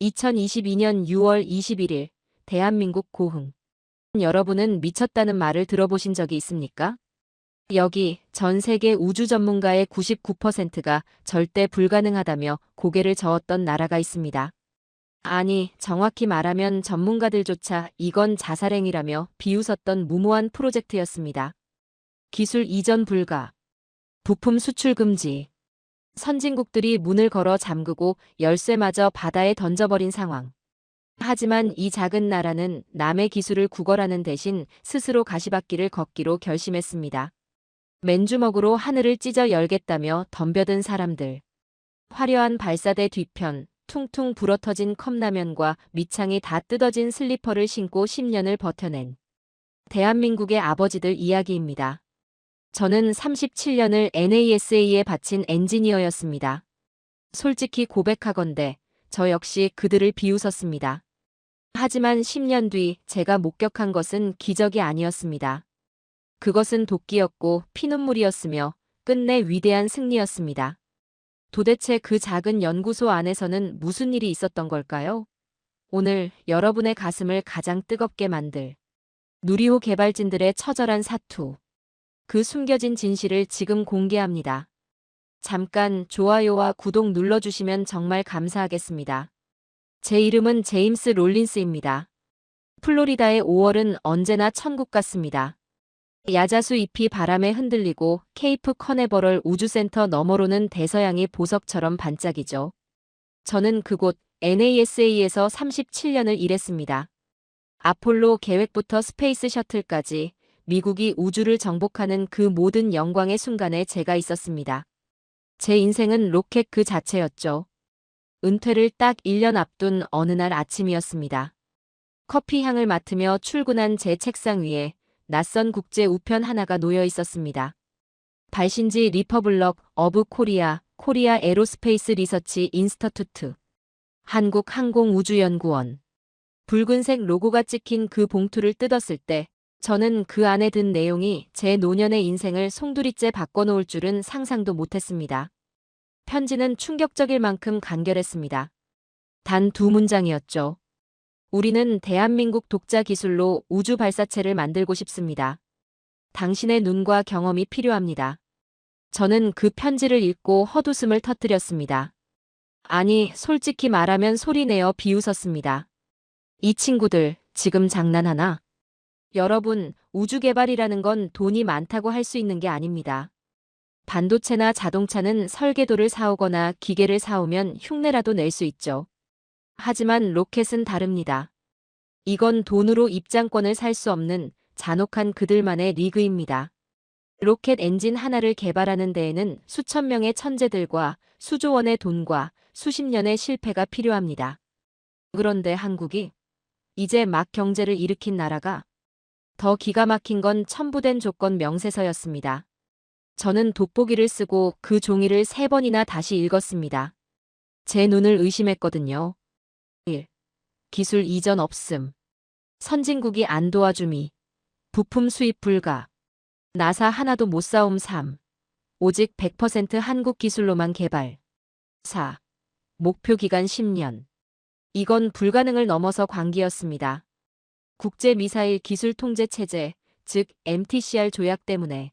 2022년 6월 21일 대한민국 고흥. 여러분은 미쳤다는 말을 들어보신 적이 있습니까? 여기 전 세계 우주 전문가의 99%가 절대 불가능하다며 고개를 저었던 나라가 있습니다. 아니, 정확히 말하면 전문가들조차 이건 자살행위라며 비웃었던 무모한 프로젝트였습니다. 기술 이전 불가, 부품 수출 금지, 선진국들이 문을 걸어 잠그고 열쇠마저 바다에 던져버린 상황. 하지만 이 작은 나라는 남의 기술을 구걸하는 대신 스스로 가시밭길을 걷기로 결심했습니다. 맨주먹으로 하늘을 찢어 열겠다며 덤벼든 사람들. 화려한 발사대 뒤편, 퉁퉁 불어터진 컵라면과 밑창이 다 뜯어진 슬리퍼를 신고 10년을 버텨낸 대한민국의 아버지들 이야기입니다. 저는 37년을 NASA에 바친 엔지니어였습니다. 솔직히 고백하건대 저 역시 그들을 비웃었습니다. 하지만 10년 뒤 제가 목격한 것은 기적이 아니었습니다. 그것은 도끼였고 피눈물이었으며 끝내 위대한 승리였습니다. 도대체 그 작은 연구소 안에서는 무슨 일이 있었던 걸까요? 오늘 여러분의 가슴을 가장 뜨겁게 만들 누리호 개발진들의 처절한 사투. 그 숨겨진 진실을 지금 공개합니다. 잠깐 좋아요와 구독 눌러주시면 정말 감사하겠습니다. 제 이름은 제임스 롤린스입니다. 플로리다의 5월은 언제나 천국 같습니다. 야자수 잎이 바람에 흔들리고 케이프 커네버럴 우주센터 너머로는 대서양이 보석처럼 반짝이죠. 저는 그곳 NASA에서 37년을 일했습니다. 아폴로 계획부터 스페이스 셔틀까지 미국이 우주를 정복하는 그 모든 영광의 순간에 제가 있었습니다. 제 인생은 로켓 그 자체였죠. 은퇴를 딱 1년 앞둔 어느 날 아침이었습니다. 커피 향을 맡으며 출근한 제 책상 위에 낯선 국제 우편 하나가 놓여 있었습니다. 발신지 리퍼블럭 어브 코리아, 코리아 에로스페이스 리서치 인스터투트, 한국항공우주연구원. 붉은색 로고가 찍힌 그 봉투를 뜯었을 때 저는 그 안에 든 내용이 제 노년의 인생을 송두리째 바꿔놓을 줄은 상상도 못했습니다. 편지는 충격적일 만큼 간결했습니다. 단 2문장이었죠. 우리는 대한민국 독자 기술로 우주 발사체를 만들고 싶습니다. 당신의 눈과 경험이 필요합니다. 저는 그 편지를 읽고 헛웃음을 터뜨렸습니다. 아니, 솔직히 말하면 소리내어 비웃었습니다. 이 친구들, 지금 장난하나? 여러분, 우주 개발이라는 건 돈이 많다고 할 수 있는 게 아닙니다. 반도체나 자동차는 설계도를 사오거나 기계를 사오면 흉내라도 낼 수 있죠. 하지만 로켓은 다릅니다. 이건 돈으로 입장권을 살 수 없는 잔혹한 그들만의 리그입니다. 로켓 엔진 하나를 개발하는 데에는 수천 명의 천재들과 수조 원의 돈과 수십 년의 실패가 필요합니다. 그런데 한국이 이제 막 경제를 일으킨 나라가 더 기가 막힌 건 첨부된 조건 명세서였습니다. 저는 돋보기를 쓰고 그 종이를 3번이나 다시 읽었습니다. 제 눈을 의심했거든요. 1. 기술 이전 없음. 선진국이 안 도와줌이. 부품 수입 불가. 나사 하나도 못 사옴 3. 오직 100% 한국 기술로만 개발. 4. 목표 기간 10년. 이건 불가능을 넘어서 광기였습니다. 국제미사일 기술통제체제, 즉 MTCR 조약 때문에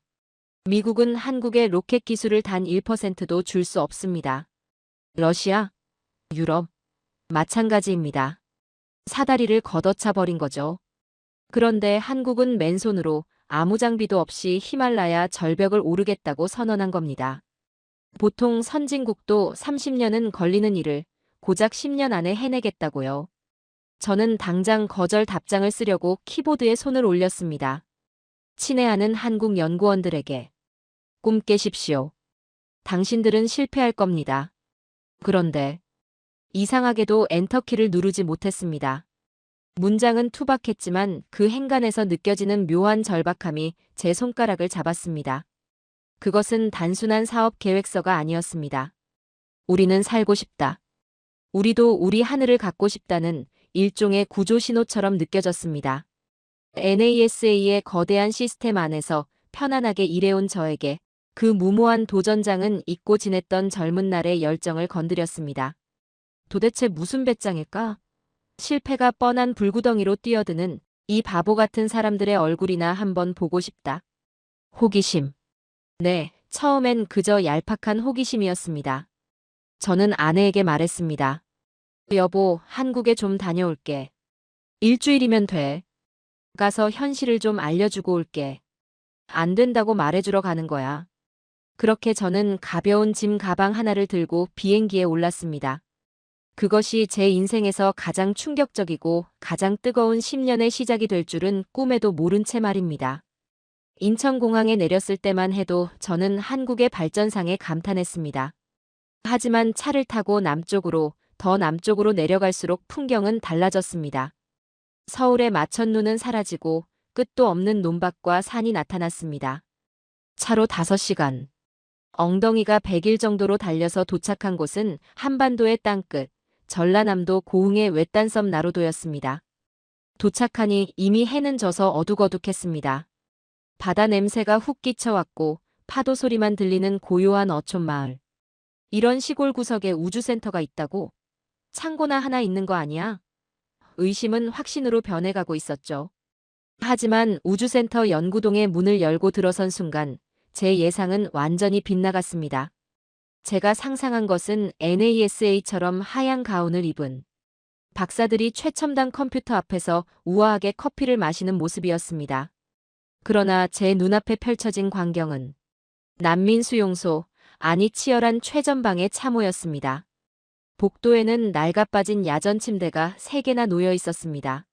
미국은 한국의 로켓 기술을 단 1%도 줄 수 없습니다. 러시아, 유럽, 마찬가지입니다. 사다리를 걷어차 버린 거죠. 그런데 한국은 맨손으로 아무 장비도 없이 히말라야 절벽을 오르겠다고 선언한 겁니다. 보통 선진국도 30년은 걸리는 일을 고작 10년 안에 해내겠다고요. 저는 당장 거절 답장을 쓰려고 키보드에 손을 올렸습니다. 친애하는 한국 연구원들에게 꿈 깨십시오. 당신들은 실패할 겁니다. 그런데 이상하게도 엔터키를 누르지 못했습니다. 문장은 투박했지만 그 행간에서 느껴지는 묘한 절박함이 제 손가락을 잡았습니다. 그것은 단순한 사업 계획서가 아니었습니다. 우리는 살고 싶다. 우리도 우리 하늘을 갖고 싶다는 일종의 구조 신호처럼 느껴졌습니다. NASA의 거대한 시스템 안에서 편안하게 일해온 저에게 그 무모한 도전장은 잊고 지냈던 젊은 날의 열정을 건드렸습니다. 도대체 무슨 배짱일까? 실패가 뻔한 불구덩이로 뛰어드는 이 바보 같은 사람들의 얼굴이나 한번 보고 싶다. 호기심. 네, 처음엔 그저 얄팍한 호기심이었습니다. 저는 아내에게 말했습니다. 여보, 한국에 좀 다녀올게. 일주일이면 돼. 가서 현실을 좀 알려주고 올게. 안 된다고 말해주러 가는 거야. 그렇게 저는 가벼운 짐 가방 하나를 들고 비행기에 올랐습니다. 그것이 제 인생에서 가장 충격적이고 가장 뜨거운 10년의 시작이 될 줄은 꿈에도 모른 채 말입니다. 인천공항에 내렸을 때만 해도 저는 한국의 발전상에 감탄했습니다. 하지만 차를 타고 남쪽으로, 더 남쪽으로 내려갈수록 풍경은 달라졌습니다. 서울의 마천루는 사라지고 끝도 없는 논밭과 산이 나타났습니다. 차로 5시간. 엉덩이가 100일 정도로 달려서 도착한 곳은 한반도의 땅끝, 전라남도 고흥의 외딴섬 나로도였습니다. 도착하니 이미 해는 져서 어둑어둑했습니다. 바다 냄새가 훅 끼쳐왔고 파도 소리만 들리는 고요한 어촌 마을. 이런 시골 구석에 우주센터가 있다고? 창고나 하나 있는 거 아니야? 의심은 확신으로 변해가고 있었죠. 하지만 우주센터 연구동의 문을 열고 들어선 순간 제 예상은 완전히 빗나갔습니다. 제가 상상한 것은 NASA처럼 하얀 가운을 입은 박사들이 최첨단 컴퓨터 앞에서 우아하게 커피를 마시는 모습이었습니다. 그러나 제 눈앞에 펼쳐진 광경은 난민 수용소, 아니 치열한 최전방의 참호였습니다. 복도에는 낡아빠진 야전 침대가 3개나 놓여 있었습니다.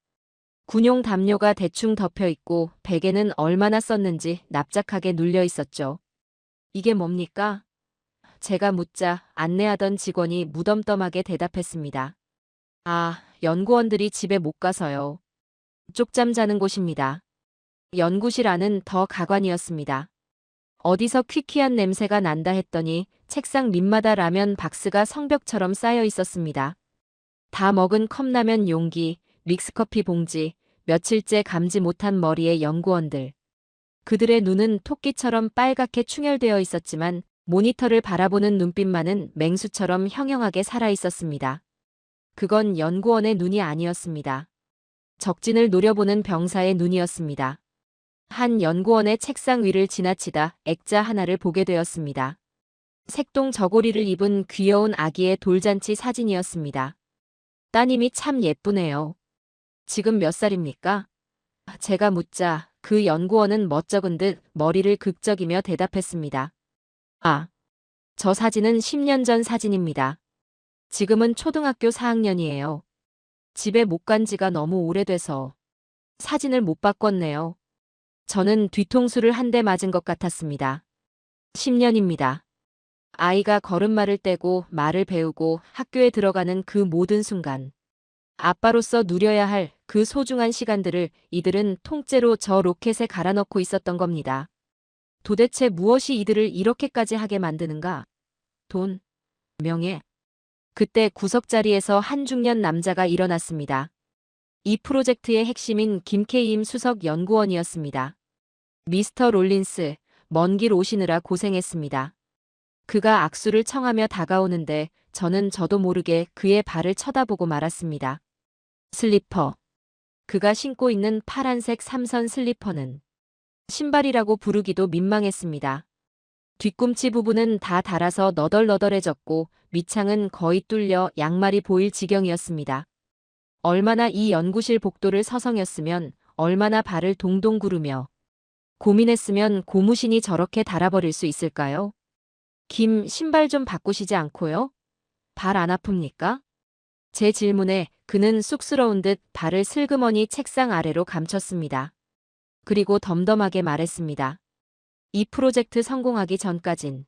군용 담요가 대충 덮여 있고 베개는 얼마나 썼는지 납작하게 눌려 있었죠. 이게 뭡니까? 제가 묻자 안내하던 직원이 무덤덤하게 대답했습니다. 아, 연구원들이 집에 못 가서요. 쪽잠 자는 곳입니다. 연구실 안은 더 가관이었습니다. 어디서 퀴퀴한 냄새가 난다 했더니 책상 밑마다 라면 박스가 성벽처럼 쌓여 있었습니다. 다 먹은 컵라면 용기, 믹스커피 봉지, 며칠째 감지 못한 머리의 연구원들. 그들의 눈은 토끼처럼 빨갛게 충혈되어 있었지만 모니터를 바라보는 눈빛만은 맹수처럼 형형하게 살아있었습니다. 그건 연구원의 눈이 아니었습니다. 적진을 노려보는 병사의 눈이었습니다. 한 연구원의 책상 위를 지나치다 액자 하나를 보게 되었습니다. 색동 저고리를 입은 귀여운 아기의 돌잔치 사진이었습니다. 따님이 참 예쁘네요. 지금 몇 살입니까? 제가 묻자 그 연구원은 멋쩍은 듯 머리를 극적이며 대답했습니다. 아, 저 사진은 10년 전 사진입니다. 지금은 초등학교 4학년이에요. 집에 못 간 지가 너무 오래돼서 사진을 못 바꿨네요. 저는 뒤통수를 한 대 맞은 것 같았습니다. 10년입니다. 아이가 걸음마를 떼고 말을 배우고 학교에 들어가는 그 모든 순간. 아빠로서 누려야 할 그 소중한 시간들을 이들은 통째로 저 로켓에 갈아넣고 있었던 겁니다. 도대체 무엇이 이들을 이렇게까지 하게 만드는가? 돈, 명예. 그때 구석자리에서 한 중년 남자가 일어났습니다. 이 프로젝트의 핵심인 김케임 수석 연구원이었습니다. 미스터 롤린스, 먼 길 오시느라 고생했습니다. 그가 악수를 청하며 다가오는데 저는 저도 모르게 그의 발을 쳐다보고 말았습니다. 슬리퍼. 그가 신고 있는 파란색 삼선 슬리퍼는 신발이라고 부르기도 민망했습니다. 뒤꿈치 부분은 다 닳아서 너덜너덜해졌고 밑창은 거의 뚫려 양말이 보일 지경이었습니다. 얼마나 이 연구실 복도를 서성였으면 얼마나 발을 동동 구르며 고민했으면 고무신이 저렇게 닳아버릴 수 있을까요? 김, 신발 좀 바꾸시지 않고요? 발 안 아픕니까? 제 질문에 그는 쑥스러운 듯 발을 슬그머니 책상 아래로 감췄습니다. 그리고 덤덤하게 말했습니다. 이 프로젝트 성공하기 전까진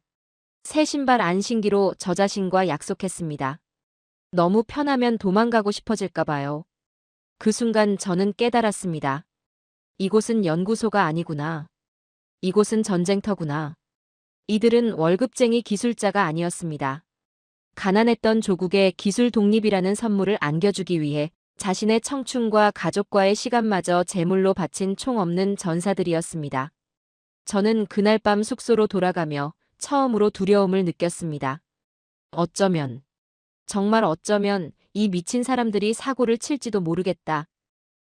새 신발 안 신기로 저 자신과 약속했습니다. 너무 편하면 도망가고 싶어질까 봐요. 그 순간 저는 깨달았습니다. 이곳은 연구소가 아니구나. 이곳은 전쟁터구나. 이들은 월급쟁이 기술자가 아니었습니다. 가난했던 조국에 기술 독립이라는 선물을 안겨주기 위해 자신의 청춘과 가족과의 시간마저 제물로 바친 총 없는 전사들이었습니다. 저는 그날 밤 숙소로 돌아가며 처음으로 두려움을 느꼈습니다. 어쩌면 정말 어쩌면 이 미친 사람들이 사고를 칠지도 모르겠다.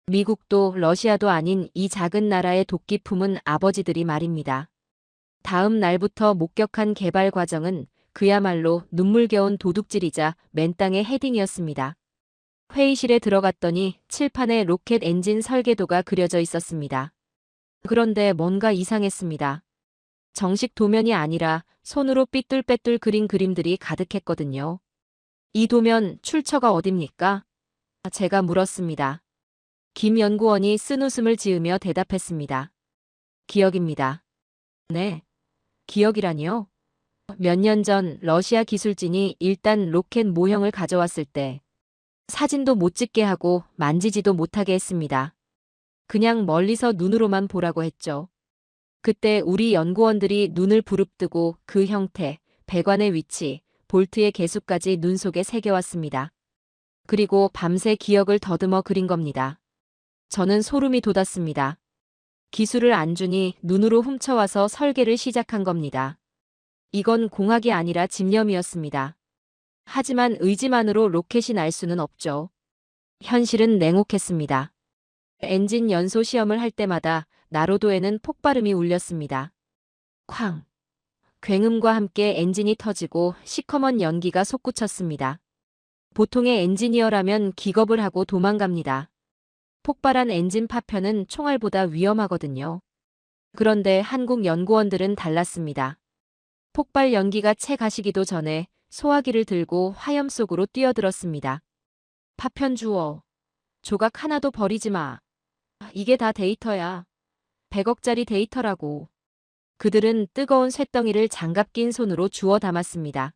미국도 러시아도 아닌 이 작은 나라의 도끼 품은 아버지들이 말입니다. 다음 날부터 목격한 개발 과정은 그야말로 눈물겨운 도둑질이자 맨땅의 헤딩이었습니다. 회의실에 들어갔더니 칠판에 로켓 엔진 설계도가 그려져 있었습니다. 그런데 뭔가 이상했습니다. 정식 도면이 아니라 손으로 삐뚤빼뚤 그린 그림들이 가득했거든요. 이 도면 출처가 어딥니까? 제가 물었습니다. 김 연구원이 쓴 웃음을 지으며 대답했습니다. 기억입니다. 네, 기억이라니요? 몇 년 전 러시아 기술진이 일단 로켓 모형을 가져왔을 때 사진도 못 찍게 하고 만지지도 못하게 했습니다. 그냥 멀리서 눈으로만 보라고 했죠. 그때 우리 연구원들이 눈을 부릅뜨고 그 형태, 배관의 위치, 볼트의 개수까지 눈 속에 새겨왔습니다. 그리고 밤새 기억을 더듬어 그린 겁니다. 저는 소름이 돋았습니다. 기술을 안 주니 눈으로 훔쳐와서 설계를 시작한 겁니다. 이건 공학이 아니라 집념이었습니다. 하지만 의지만으로 로켓이 날 수는 없죠. 현실은 냉혹했습니다. 엔진 연소 시험을 할 때마다 나로도에는 폭발음이 울렸습니다. 쾅! 굉음과 함께 엔진이 터지고 시커먼 연기가 솟구쳤습니다. 보통의 엔지니어라면 기겁을 하고 도망갑니다. 폭발한 엔진 파편은 총알보다 위험하거든요. 그런데 한국 연구원들은 달랐습니다. 폭발 연기가 채 가시기도 전에 소화기를 들고 화염 속으로 뛰어들었습니다. 파편 주워. 조각 하나도 버리지 마. 이게 다 데이터야. 100억짜리 데이터라고. 그들은 뜨거운 쇳덩이를 장갑 낀 손으로 주워 담았습니다.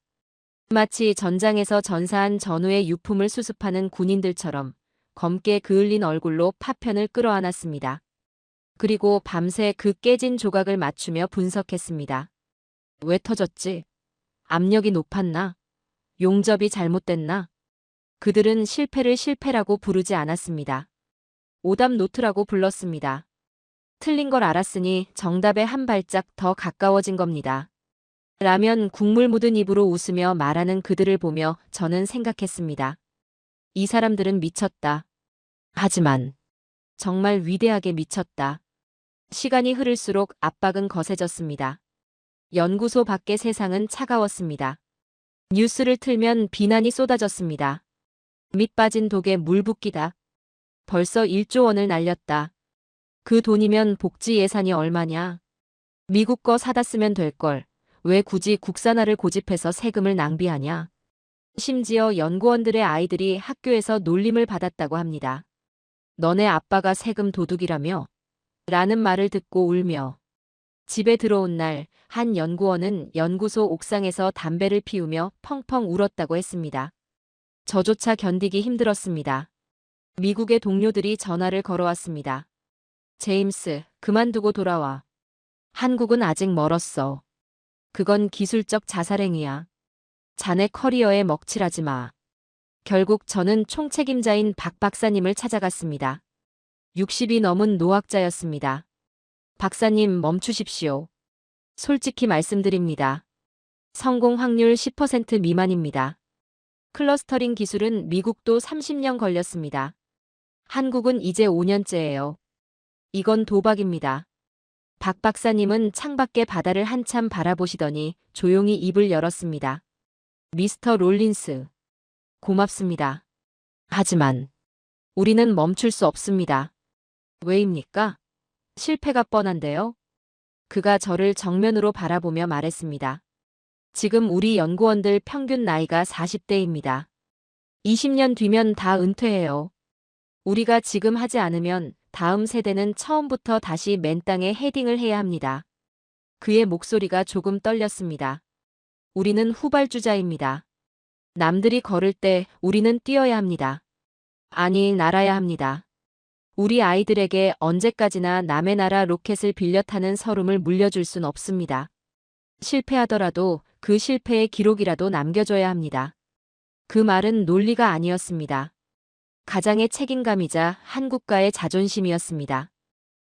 마치 전장에서 전사한 전우의 유품을 수습하는 군인들처럼 검게 그을린 얼굴로 파편을 끌어안았습니다. 그리고 밤새 그 깨진 조각을 맞추며 분석했습니다. 왜 터졌지? 압력이 높았나? 용접이 잘못됐나? 그들은 실패를 실패라고 부르지 않았습니다. 오답 노트라고 불렀습니다. 틀린 걸 알았으니 정답에 한 발짝 더 가까워진 겁니다. 라면 국물 묻은 입으로 웃으며 말하는 그들을 보며 저는 생각했습니다. 이 사람들은 미쳤다. 하지만 정말 위대하게 미쳤다. 시간이 흐를수록 압박은 거세졌습니다. 연구소 밖의 세상은 차가웠습니다. 뉴스를 틀면 비난이 쏟아졌습니다. 밑 빠진 독에 물 붓기다. 벌써 1조 원을 날렸다. 그 돈이면 복지 예산이 얼마냐. 미국 거 사다 쓰면 될걸. 왜 굳이 국산화를 고집해서 세금을 낭비하냐. 심지어 연구원들의 아이들이 학교에서 놀림을 받았다고 합니다. 너네 아빠가 세금 도둑이라며? 라는 말을 듣고 울며. 집에 들어온 날 한 연구원은 연구소 옥상에서 담배를 피우며 펑펑 울었다고 했습니다. 저조차 견디기 힘들었습니다. 미국의 동료들이 전화를 걸어왔습니다. 제임스, 그만두고 돌아와. 한국은 아직 멀었어. 그건 기술적 자살행위야. 자네 커리어에 먹칠하지 마. 결국 저는 총책임자인 박 박사님을 찾아갔습니다. 60이 넘은 노학자였습니다. 박사님 멈추십시오. 솔직히 말씀드립니다. 성공 확률 10% 미만입니다. 클러스터링 기술은 미국도 30년 걸렸습니다. 한국은 이제 5년째예요. 이건 도박입니다. 박 박사님은 창밖의 바다를 한참 바라보시더니 조용히 입을 열었습니다. 미스터 롤린스. 고맙습니다. 하지만 우리는 멈출 수 없습니다. 왜입니까? 실패가 뻔한데요. 그가 저를 정면으로 바라보며 말했습니다. 지금 우리 연구원들 평균 나이가 40대입니다. 20년 뒤면 다 은퇴해요. 우리가 지금 하지 않으면 다음 세대는 처음부터 다시 맨 땅에 헤딩을 해야 합니다. 그의 목소리가 조금 떨렸습니다. 우리는 후발주자입니다. 남들이 걸을 때 우리는 뛰어야 합니다. 아니, 날아야 합니다. 우리 아이들에게 언제까지나 남의 나라 로켓을 빌려 타는 서름을 물려줄 순 없습니다. 실패하더라도 그 실패의 기록이라도 남겨줘야 합니다. 그 말은 논리가 아니었습니다. 가장의 책임감이자 한국가의 자존심이었습니다.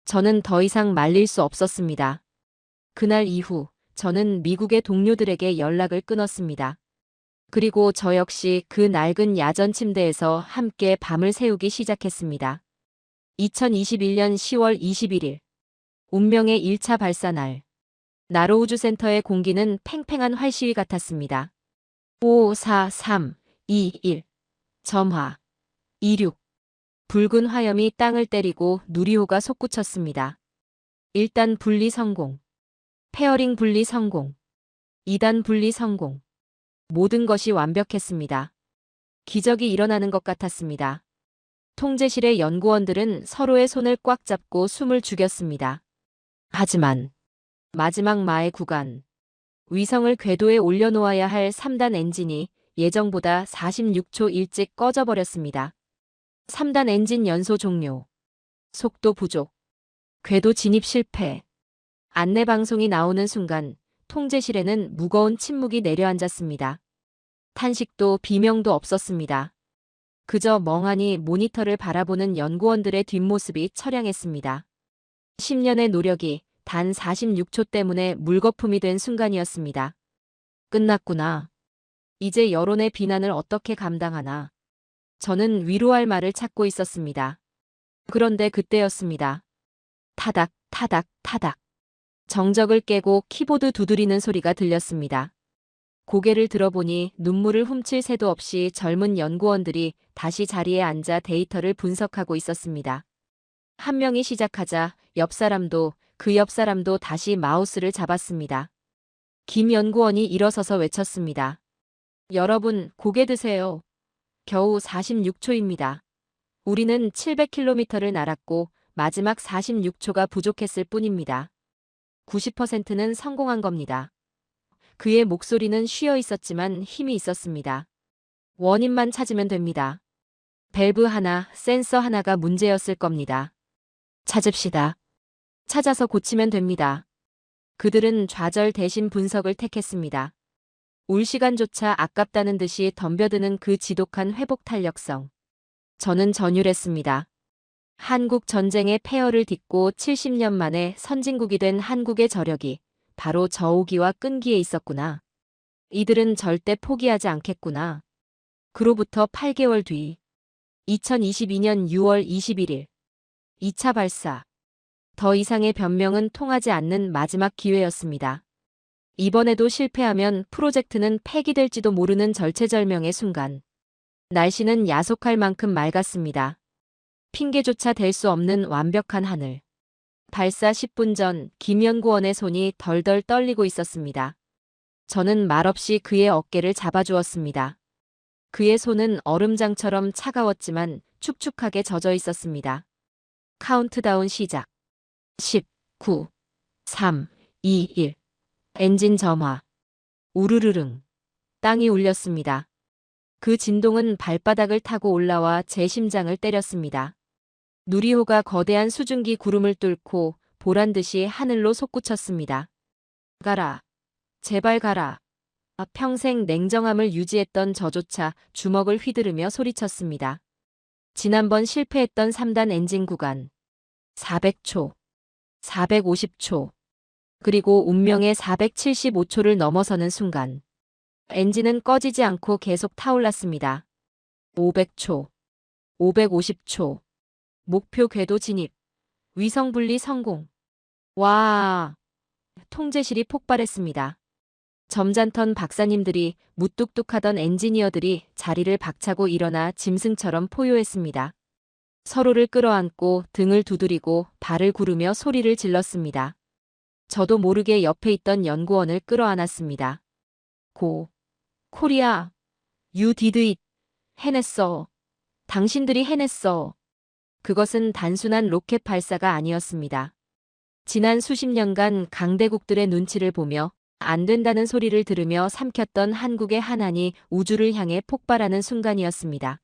저는 더 이상 말릴 수 없었습니다. 그날 이후 저는 미국의 동료들에게 연락을 끊었습니다. 그리고 저 역시 그 낡은 야전 침대에서 함께 밤을 새우기 시작했습니다. 2021년 10월 21일. 운명의 1차 발사 날. 나로 우주센터의 공기는 팽팽한 활시위 같았습니다. 5, 4, 3, 2, 1. 점화. 26. 붉은 화염이 땅을 때리고 누리호가 솟구쳤습니다. 1단 분리 성공. 페어링 분리 성공. 2단 분리 성공. 모든 것이 완벽했습니다. 기적이 일어나는 것 같았습니다. 통제실의 연구원들은 서로의 손을 꽉 잡고 숨을 죽였습니다. 하지만 마지막 마의 구간. 위성을 궤도에 올려놓아야 할 3단 엔진이 예정보다 46초 일찍 꺼져버렸습니다. 3단 엔진 연소 종료. 속도 부족. 궤도 진입 실패. 안내 방송이 나오는 순간 통제실에는 무거운 침묵이 내려앉았습니다. 탄식도 비명도 없었습니다. 그저 멍하니 모니터를 바라보는 연구원들의 뒷모습이 처량했습니다. 10년의 노력이 단 46초 때문에 물거품이 된 순간이었습니다. 끝났구나. 이제 여론의 비난을 어떻게 감당하나. 저는 위로할 말을 찾고 있었습니다. 그런데 그때였습니다. 타닥, 타닥, 타닥. 정적을 깨고 키보드 두드리는 소리가 들렸습니다. 고개를 들어보니 눈물을 훔칠 새도 없이 젊은 연구원들이 다시 자리에 앉아 데이터를 분석하고 있었습니다. 한 명이 시작하자 옆 사람도 그 옆 사람도 다시 마우스를 잡았습니다. 김 연구원이 일어서서 외쳤습니다. 여러분, 고개 드세요. 겨우 46초입니다. 우리는 700km를 날았고 마지막 46초가 부족했을 뿐입니다. 90%는 성공한 겁니다. 그의 목소리는 쉬어 있었지만 힘이 있었습니다. 원인만 찾으면 됩니다. 밸브 하나, 센서 하나가 문제였을 겁니다. 찾읍시다. 찾아서 고치면 됩니다. 그들은 좌절 대신 분석을 택했습니다. 올 시간조차 아깝다는 듯이 덤벼드는 그 지독한 회복 탄력성. 저는 전율했습니다. 한국 전쟁의 폐허를 딛고 70년 만에 선진국이 된 한국의 저력이 바로 저오기와 끈기에 있었구나. 이들은 절대 포기하지 않겠구나. 그로부터 8개월 뒤 2022년 6월 21일 2차 발사. 더 이상의 변명은 통하지 않는 마지막 기회였습니다. 이번에도 실패하면 프로젝트는 폐기될지도 모르는 절체절명의 순간. 날씨는 야속할 만큼 맑았습니다. 핑계조차 댈 수 없는 완벽한 하늘. 발사 10분 전 김 연구원의 손이 덜덜 떨리고 있었습니다. 저는 말없이 그의 어깨를 잡아주었습니다. 그의 손은 얼음장처럼 차가웠지만 축축하게 젖어 있었습니다. 카운트다운 시작. 10, 9, 3, 2, 1. 엔진 점화. 우르르릉. 땅이 울렸습니다. 그 진동은 발바닥을 타고 올라와 제 심장을 때렸습니다. 누리호가 거대한 수증기 구름을 뚫고 보란듯이 하늘로 솟구쳤습니다. 가라. 제발 가라. 평생 냉정함을 유지했던 저조차 주먹을 휘두르며 소리쳤습니다. 지난번 실패했던 3단 엔진 구간. 400초. 450초. 그리고 운명의 475초를 넘어서는 순간. 엔진은 꺼지지 않고 계속 타올랐습니다. 500초. 550초. 목표 궤도 진입. 위성 분리 성공. 와. 통제실이 폭발했습니다. 점잖던 박사님들이 무뚝뚝하던 엔지니어들이 자리를 박차고 일어나 짐승처럼 포효했습니다. 서로를 끌어안고 등을 두드리고 발을 구르며 소리를 질렀습니다. 저도 모르게 옆에 있던 연구원을 끌어안았습니다. 코리아, you did it. 해냈어. 당신들이 해냈어. 그것은 단순한 로켓 발사가 아니었습니다. 지난 수십 년간 강대국들의 눈치를 보며 안 된다는 소리를 들으며 삼켰던 한국의 한한이 우주를 향해 폭발하는 순간이었습니다.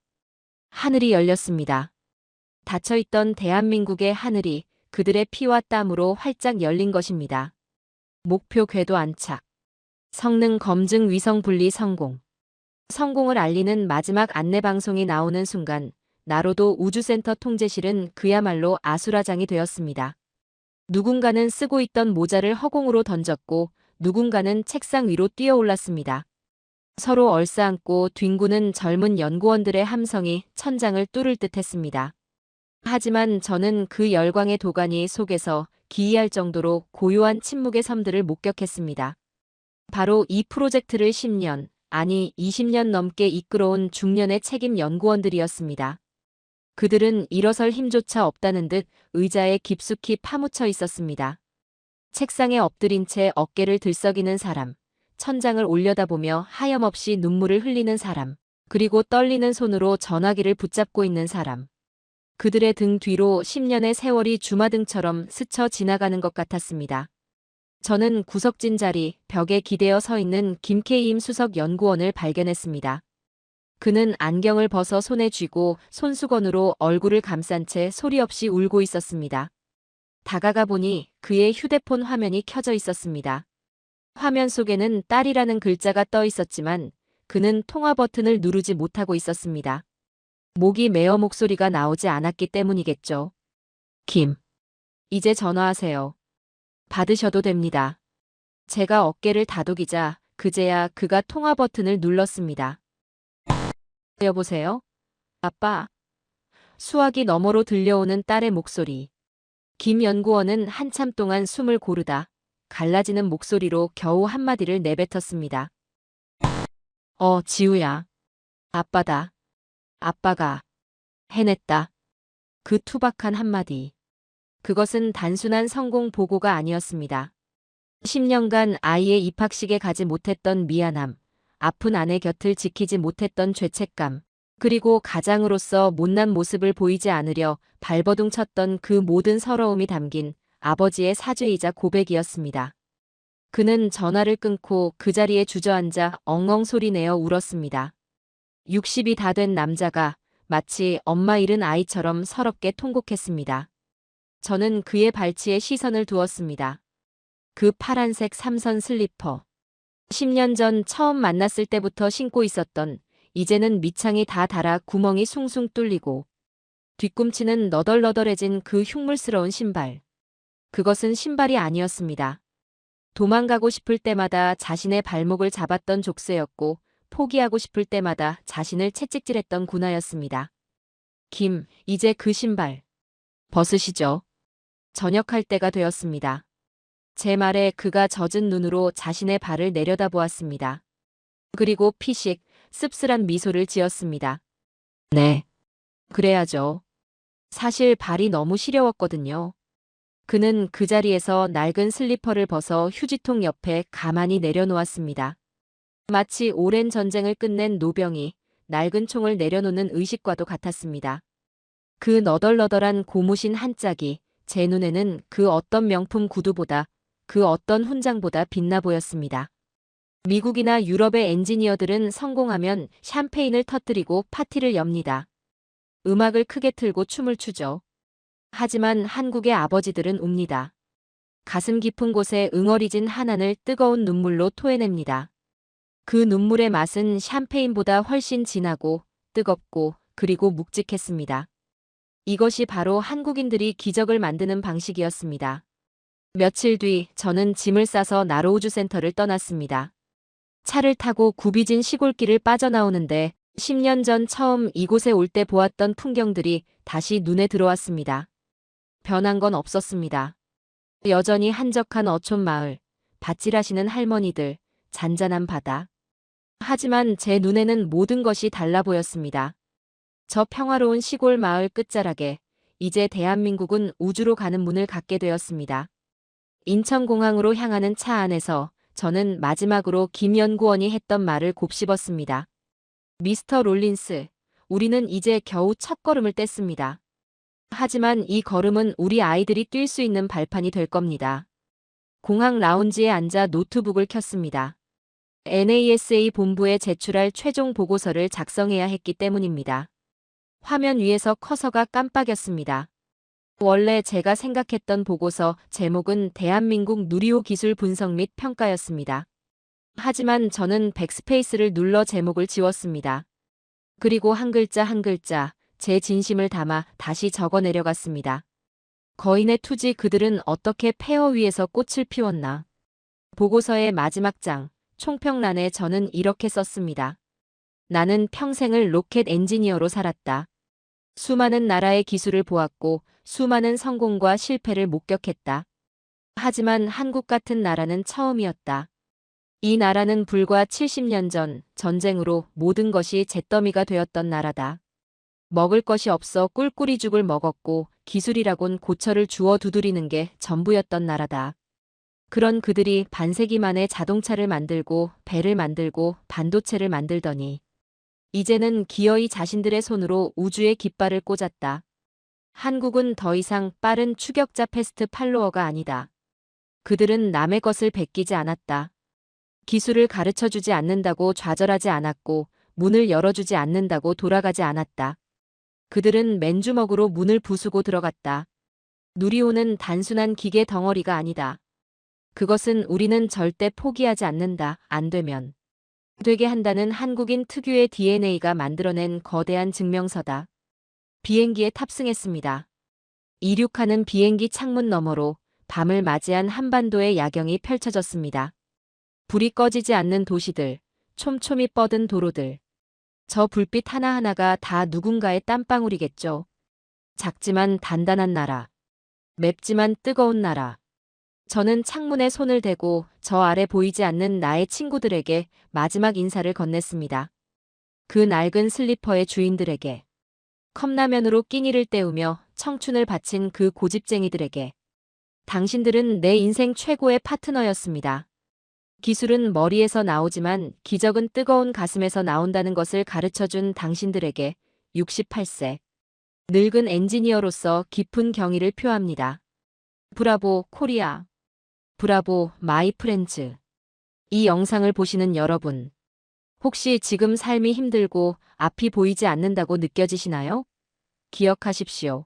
하늘이 열렸습니다. 닫혀있던 대한민국의 하늘이 그들의 피와 땀으로 활짝 열린 것입니다. 목표 궤도 안착. 성능 검증 위성 분리 성공. 성공을 알리는 마지막 안내 방송이 나오는 순간 나로도 우주센터 통제실은 그야말로 아수라장이 되었습니다. 누군가는 쓰고 있던 모자를 허공으로 던졌고 누군가는 책상 위로 뛰어올랐습니다. 서로 얼싸안고 뒹구는 젊은 연구원들의 함성이 천장을 뚫을 듯했습니다. 하지만 저는 그 열광의 도가니 속에서 기이할 정도로 고요한 침묵의 섬들을 목격했습니다. 바로 이 프로젝트를 10년, 아니 20년 넘게 이끌어온 중년의 책임 연구원들이었습니다. 그들은 일어설 힘조차 없다는 듯 의자에 깊숙이 파묻혀 있었습니다. 책상에 엎드린 채 어깨를 들썩이는 사람, 천장을 올려다보며 하염없이 눈물을 흘리는 사람, 그리고 떨리는 손으로 전화기를 붙잡고 있는 사람. 그들의 등 뒤로 10년의 세월이 주마등처럼 스쳐 지나가는 것 같았습니다. 저는 구석진 자리, 벽에 기대어 서 있는 김케임 수석 연구원을 발견했습니다. 그는 안경을 벗어 손에 쥐고 손수건으로 얼굴을 감싼 채 소리 없이 울고 있었습니다. 다가가 보니 그의 휴대폰 화면이 켜져 있었습니다. 화면 속에는 딸이라는 글자가 떠 있었지만 그는 통화 버튼을 누르지 못하고 있었습니다. 목이 메어 목소리가 나오지 않았기 때문이겠죠. 김, 이제 전화하세요. 받으셔도 됩니다. 제가 어깨를 다독이자 그제야 그가 통화 버튼을 눌렀습니다. 여보세요? 아빠. 수화기 너머로 들려오는 딸의 목소리. 김 연구원은 한참 동안 숨을 고르다 갈라지는 목소리로 겨우 한마디를 내뱉었습니다. 지우야. 아빠다. 아빠가 해냈다. 그 투박한 한마디. 그것은 단순한 성공 보고가 아니었습니다. 10년간 아이의 입학식에 가지 못했던 미안함, 아픈 아내 곁을 지키지 못했던 죄책감, 그리고 가장으로서 못난 모습을 보이지 않으려 발버둥 쳤던 그 모든 서러움이 담긴 아버지의 사죄이자 고백이었습니다. 그는 전화를 끊고 그 자리에 주저앉아 엉엉 소리내어 울었습니다. 60이 다 된 남자가 마치 엄마 잃은 아이처럼 서럽게 통곡했습니다. 저는 그의 발치에 시선을 두었습니다. 그 파란색 삼선 슬리퍼. 10년 전 처음 만났을 때부터 신고 있었던, 이제는 밑창이 다 닳아 구멍이 숭숭 뚫리고 뒤꿈치는 너덜너덜해진 그 흉물스러운 신발. 그것은 신발이 아니었습니다. 도망가고 싶을 때마다 자신의 발목을 잡았던 족쇄였고 포기하고 싶을 때마다 자신을 채찍질했던 군화였습니다. 김, 이제 그 신발 벗으시죠. 전역할 때가 되었습니다. 제 말에 그가 젖은 눈으로 자신의 발을 내려다보았습니다. 그리고 피식, 씁쓸한 미소를 지었습니다. 네. 그래야죠. 사실 발이 너무 시려웠거든요. 그는 그 자리에서 낡은 슬리퍼를 벗어 휴지통 옆에 가만히 내려놓았습니다. 마치 오랜 전쟁을 끝낸 노병이 낡은 총을 내려놓는 의식과도 같았습니다. 그 너덜너덜한 고무신 한 짝이 제 눈에는 그 어떤 명품 구두보다, 그 어떤 훈장보다 빛나 보였습니다. 미국이나 유럽의 엔지니어들은 성공하면 샴페인을 터뜨리고 파티를 엽니다. 음악을 크게 틀고 춤을 추죠. 하지만 한국의 아버지들은 웁니다. 가슴 깊은 곳에 응어리진 한안을 뜨거운 눈물로 토해냅니다. 그 눈물의 맛은 샴페인보다 훨씬 진하고 뜨겁고 그리고 묵직했습니다. 이것이 바로 한국인들이 기적을 만드는 방식이었습니다. 며칠 뒤 저는 짐을 싸서 나로우주센터를 떠났습니다. 차를 타고 굽이진 시골길을 빠져나오는데 10년 전 처음 이곳에 올 때 보았던 풍경들이 다시 눈에 들어왔습니다. 변한 건 없었습니다. 여전히 한적한 어촌 마을, 밭일하시는 할머니들, 잔잔한 바다. 하지만 제 눈에는 모든 것이 달라 보였습니다. 저 평화로운 시골 마을 끝자락에 이제 대한민국은 우주로 가는 문을 갖게 되었습니다. 인천공항으로 향하는 차 안에서 저는 마지막으로 김 연구원이 했던 말을 곱씹었습니다. 미스터 롤린스, 우리는 이제 겨우 첫걸음을 뗐습니다. 하지만 이 걸음은 우리 아이들이 뛸 수 있는 발판이 될 겁니다. 공항 라운지에 앉아 노트북을 켰습니다. NASA 본부에 제출할 최종 보고서를 작성해야 했기 때문입니다. 화면 위에서 커서가 깜빡였습니다. 원래 제가 생각했던 보고서 제목은 대한민국 누리호 기술 분석 및 평가였습니다. 하지만 저는 백스페이스를 눌러 제목을 지웠습니다. 그리고 한 글자 한 글자 제 진심을 담아 다시 적어 내려갔습니다. 거인의 투지 그들은 어떻게 폐허 위에서 꽃을 피웠나. 보고서의 마지막 장, 총평란에 저는 이렇게 썼습니다. 나는 평생을 로켓 엔지니어로 살았다. 수많은 나라의 기술을 보았고 수많은 성공과 실패를 목격했다. 하지만 한국 같은 나라는 처음이었다. 이 나라는 불과 70년 전 전쟁으로 모든 것이 잿더미가 되었던 나라다. 먹을 것이 없어 꿀꿀이 죽을 먹었고 기술이라곤 고철을 주워 두드리는 게 전부였던 나라다. 그런 그들이 반세기 만에 자동차를 만들고 배를 만들고 반도체를 만들더니 이제는 기어이 자신들의 손으로 우주의 깃발을 꽂았다. 한국은 더 이상 빠른 추격자 패스트 팔로워가 아니다. 그들은 남의 것을 베끼지 않았다. 기술을 가르쳐주지 않는다고 좌절하지 않았고 문을 열어주지 않는다고 돌아가지 않았다. 그들은 맨주먹으로 문을 부수고 들어갔다. 누리호는 단순한 기계 덩어리가 아니다. 그것은 우리는 절대 포기하지 않는다. 안 되면 되게 한다는 한국인 특유의 DNA가 만들어낸 거대한 증명서다. 비행기에 탑승했습니다. 이륙하는 비행기 창문 너머로 밤을 맞이한 한반도의 야경이 펼쳐졌습니다. 불이 꺼지지 않는 도시들, 촘촘히 뻗은 도로들. 저 불빛 하나하나가 다 누군가의 땀방울이겠죠. 작지만 단단한 나라. 맵지만 뜨거운 나라. 저는 창문에 손을 대고 저 아래 보이지 않는 나의 친구들에게 마지막 인사를 건넸습니다. 그 낡은 슬리퍼의 주인들에게. 컵라면으로 끼니를 때우며 청춘을 바친 그 고집쟁이들에게. 당신들은 내 인생 최고의 파트너였습니다. 기술은 머리에서 나오지만 기적은 뜨거운 가슴에서 나온다는 것을 가르쳐준 당신들에게 68세. 늙은 엔지니어로서 깊은 경의를 표합니다. 브라보 코리아. 브라보 마이 프렌즈. 이 영상을 보시는 여러분. 혹시 지금 삶이 힘들고 앞이 보이지 않는다고 느껴지시나요? 기억하십시오.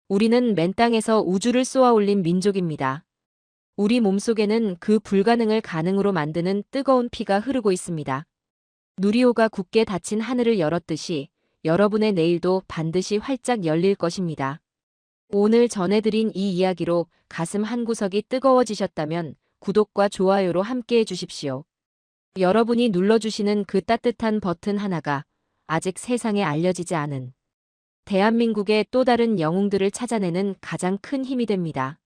우리는 맨 땅에서 우주를 쏘아 올린 민족입니다. 우리 몸속에는 그 불가능을 가능으로 만드는 뜨거운 피가 흐르고 있습니다. 누리호가 굳게 닫힌 하늘을 열었듯이 여러분의 내일도 반드시 활짝 열릴 것입니다. 오늘 전해드린 이 이야기로 가슴 한구석이 뜨거워지셨다면 구독과 좋아요로 함께해 주십시오. 여러분이 눌러주시는 그 따뜻한 버튼 하나가 아직 세상에 알려지지 않은 대한민국의 또 다른 영웅들을 찾아내는 가장 큰 힘이 됩니다.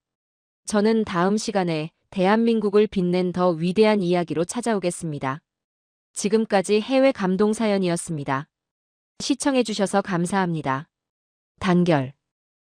저는 다음 시간에 대한민국을 빛낸 더 위대한 이야기로 찾아오겠습니다. 지금까지 해외 감동 사연이었습니다. 시청해주셔서 감사합니다. 단결.